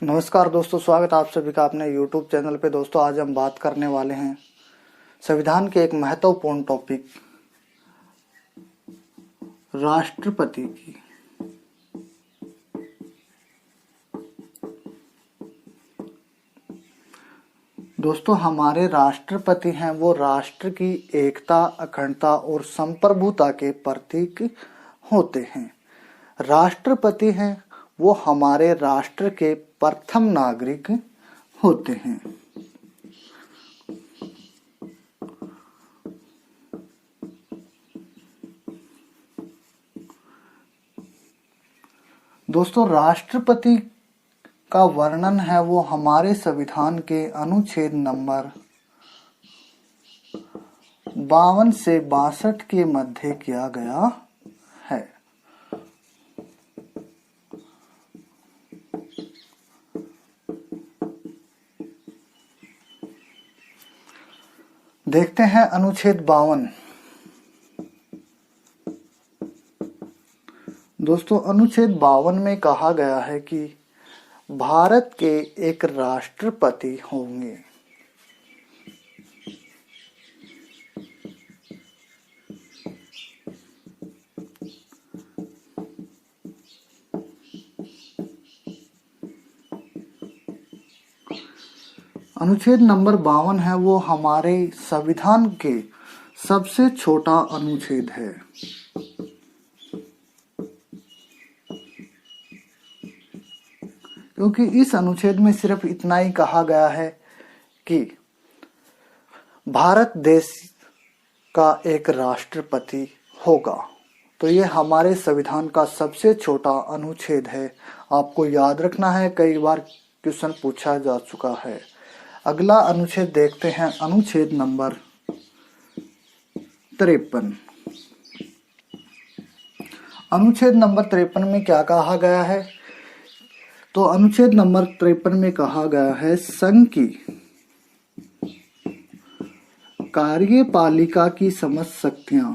नमस्कार दोस्तों, स्वागत है आप सभी का अपने YouTube चैनल पे। दोस्तों, आज हम बात करने वाले हैं संविधान के एक महत्वपूर्ण टॉपिक राष्ट्रपति की। दोस्तों, हमारे राष्ट्रपति हैं वो राष्ट्र की एकता, अखंडता और संप्रभुता के प्रतीक होते हैं। राष्ट्रपति हैं वो हमारे राष्ट्र के प्रथम नागरिक होते हैं। दोस्तों, राष्ट्रपति का वर्णन है वो हमारे संविधान के अनुच्छेद नंबर 52 से 62 के मध्य किया गया है। देखते हैं अनुच्छेद 52। दोस्तों, अनुच्छेद 52 में कहा गया है कि भारत के एक राष्ट्रपति होंगे। अनुच्छेद नंबर 52 है वो हमारे संविधान के सबसे छोटा अनुच्छेद है। क्योंकि इस अनुच्छेद में सिर्फ इतना ही कहा गया है कि भारत देश का एक राष्ट्रपति होगा। तो ये हमारे संविधान का सबसे छोटा अनुच्छेद है। आपको याद रखना है, कई बार क्वेश्चन पूछा जा चुका है। अगला अनुच्छेद देखते हैं, अनुच्छेद नंबर 53। अनुच्छेद नंबर 53 में क्या कहा गया है? तो अनुच्छेद नंबर 53 में कहा गया है संघ की कार्यपालिका की समस्त शक्तियां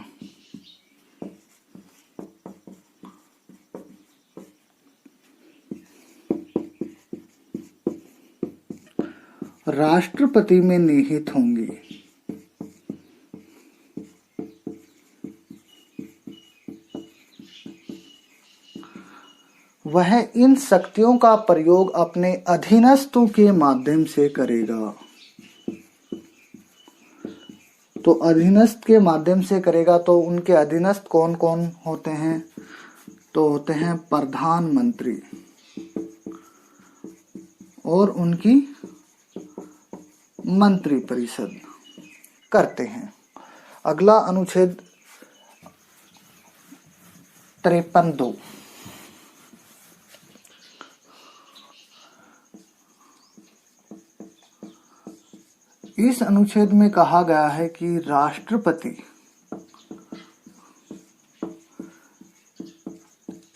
राष्ट्रपति में निहित होंगी। वह इन शक्तियों का प्रयोग अपने अधीनस्थों के माध्यम से करेगा। तो अधीनस्थ के माध्यम से करेगा, तो उनके अधीनस्थ कौन कौन होते हैं? तो होते हैं प्रधानमंत्री और उनकी मंत्रिपरिषद करते हैं। अगला अनुच्छेद 53(2). इस अनुच्छेद में कहा गया है कि राष्ट्रपति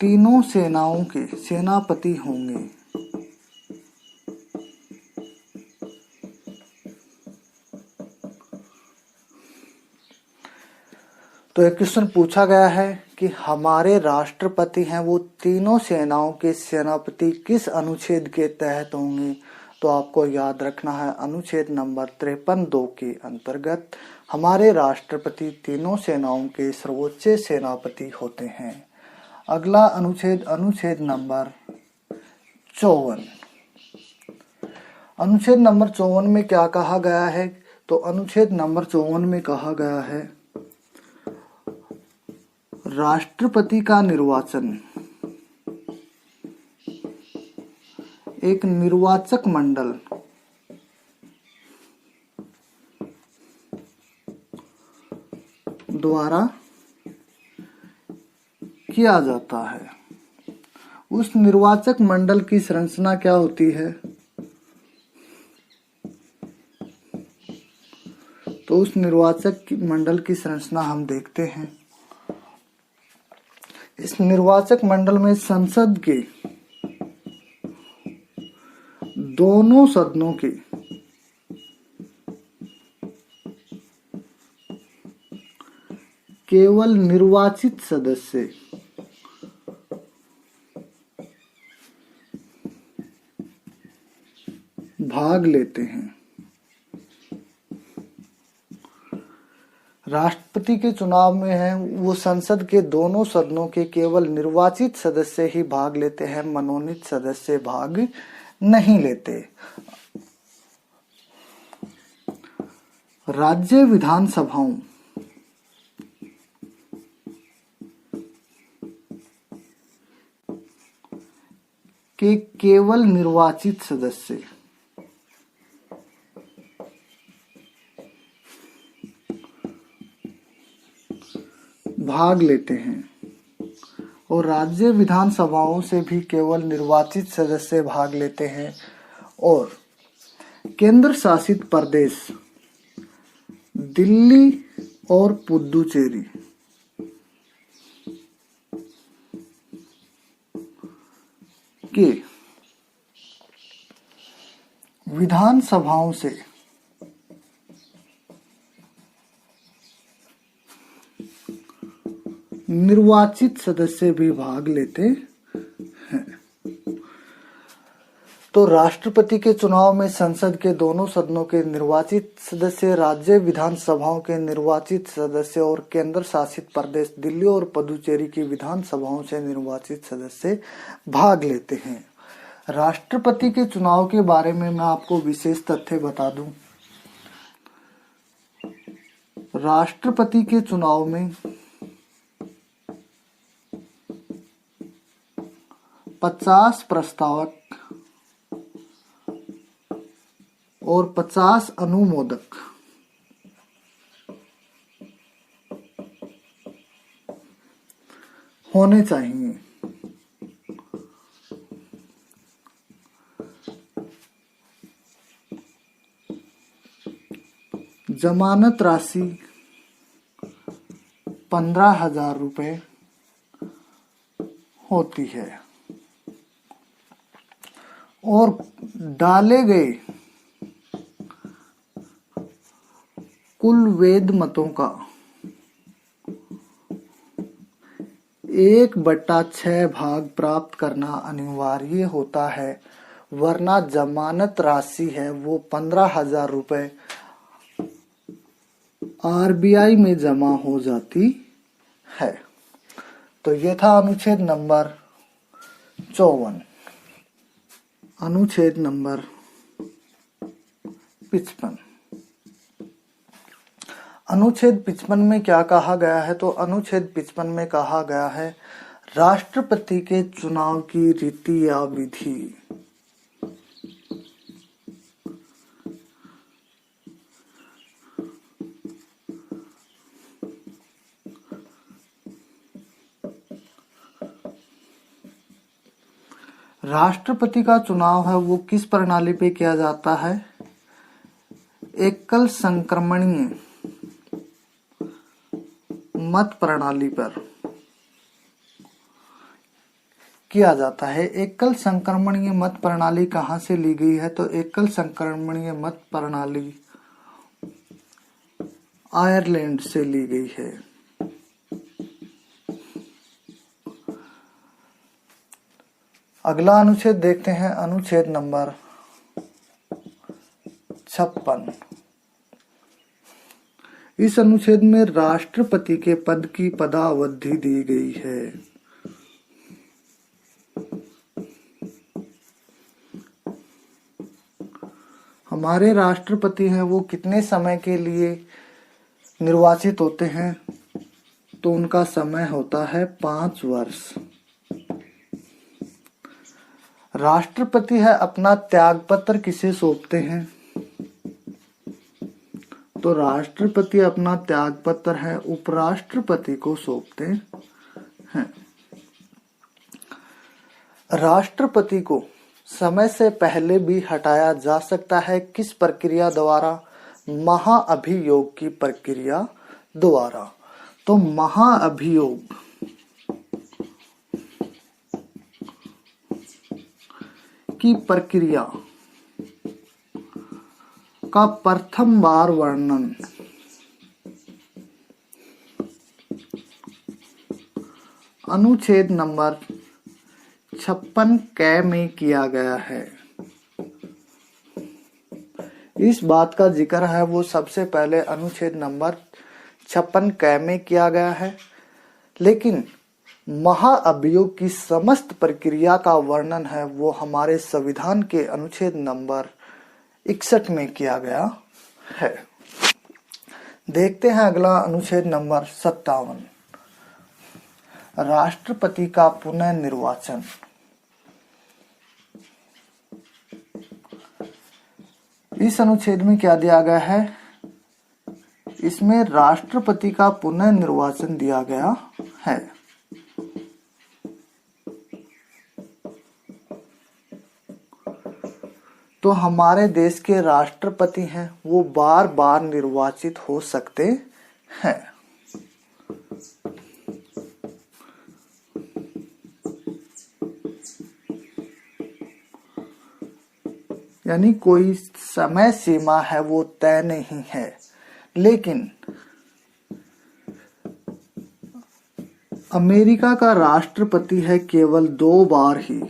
तीनों सेनाओं के सेनापति होंगे। तो एक क्वेश्चन पूछा गया है कि हमारे राष्ट्रपति हैं वो तीनों सेनाओं के सेनापति किस अनुच्छेद के तहत होंगे? तो आपको याद रखना है, अनुच्छेद नंबर 53(2) के अंतर्गत हमारे राष्ट्रपति तीनों सेनाओं के सर्वोच्च सेनापति होते हैं। अगला अनुच्छेद, अनुच्छेद नंबर 54। अनुच्छेद नंबर 54 में क्या कहा गया है? तो अनुच्छेद नंबर 54 में कहा गया है राष्ट्रपति का निर्वाचन एक निर्वाचक मंडल द्वारा किया जाता है। उस निर्वाचक मंडल की संरचना क्या होती है? तो उस निर्वाचक मंडल की संरचना हम देखते हैं। इस निर्वाचक मंडल में संसद के दोनों सदनों के केवल निर्वाचित सदस्य भाग लेते हैं। राष्ट्रपति के चुनाव में है वो संसद के दोनों सदनों के केवल निर्वाचित सदस्य ही भाग लेते हैं, मनोनीत सदस्य भाग नहीं लेते। राज्य विधानसभाओं के केवल निर्वाचित सदस्य भाग लेते हैं और राज्य विधानसभाओं से भी केवल निर्वाचित सदस्य भाग लेते हैं। और केंद्र शासित प्रदेश दिल्ली और पुडुचेरी के विधानसभाओं से निर्वाचित सदस्य भी भाग लेते हैं। तो राष्ट्रपति के चुनाव में संसद के दोनों सदनों के निर्वाचित सदस्य, राज्य विधानसभाओं के निर्वाचित सदस्य और केंद्र शासित प्रदेश दिल्ली और पुडुचेरी की विधानसभाओं से निर्वाचित सदस्य भाग लेते हैं। राष्ट्रपति के चुनाव के बारे में मैं आपको विशेष तथ्य बता दूं। राष्ट्रपति के चुनाव में 50 प्रस्तावक और 50 अनुमोदक होने चाहिए। जमानत राशि 15,000 रुपए होती है और डाले गए कुल वेद मतों का 1/6 भाग प्राप्त करना अनिवार्य होता है, वरना जमानत राशि है वो 15,000 रुपए आरबीआई में जमा हो जाती है। तो ये था अनुच्छेद नंबर 54। अनुच्छेद नंबर 55। अनुच्छेद 55 में क्या कहा गया है? तो अनुच्छेद 55 में कहा गया है राष्ट्रपति के चुनाव की रीति या विधि। राष्ट्रपति का चुनाव है वो किस प्रणाली पे किया जाता है? एकल संक्रमणीय मत प्रणाली पर किया जाता है। एकल संक्रमणीय मत प्रणाली कहां से ली गई है? तो एकल संक्रमणीय मत प्रणाली आयरलैंड से ली गई है। अगला अनुच्छेद देखते हैं, अनुच्छेद नंबर 56। इस अनुच्छेद में राष्ट्रपति के पद की पदावधि दी गई है। हमारे राष्ट्रपति हैं वो कितने समय के लिए निर्वाचित होते हैं? तो उनका समय होता है 5 वर्ष। राष्ट्रपति है अपना त्यागपत्र किसे सौंपते हैं? तो राष्ट्रपति अपना त्यागपत्र है उपराष्ट्रपति को सौंपते हैं। राष्ट्रपति को समय से पहले भी हटाया जा सकता है। किस प्रक्रिया द्वारा? महाअभियोग की प्रक्रिया द्वारा। तो महाअभियोग की प्रक्रिया का प्रथम बार वर्णन अनुच्छेद नंबर 56 क में किया गया है। इस बात का जिक्र है वो सबसे पहले अनुच्छेद नंबर 56 क में किया गया है, लेकिन महाअभियोग की समस्त प्रक्रिया का वर्णन है वो हमारे संविधान के अनुच्छेद नंबर 61 में किया गया है। देखते हैं अगला अनुच्छेद नंबर 57, राष्ट्रपति का पुनः निर्वाचन। इस अनुच्छेद में क्या दिया गया है? इसमें राष्ट्रपति का पुनः निर्वाचन दिया गया है। तो हमारे देश के राष्ट्रपति हैं वो बार बार निर्वाचित हो सकते हैं। यानी कोई समय सीमा है वो तय नहीं है, लेकिन अमेरिका का राष्ट्रपति है केवल 2 बार ही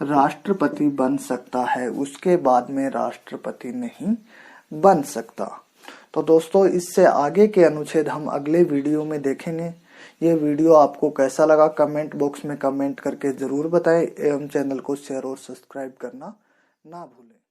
राष्ट्रपति बन सकता है, उसके बाद में राष्ट्रपति नहीं बन सकता। तो दोस्तों, इससे आगे के अनुच्छेद हम अगले वीडियो में देखेंगे। ये वीडियो आपको कैसा लगा कमेंट बॉक्स में कमेंट करके जरूर बताएं एवं चैनल को शेयर और सब्सक्राइब करना ना भूलें।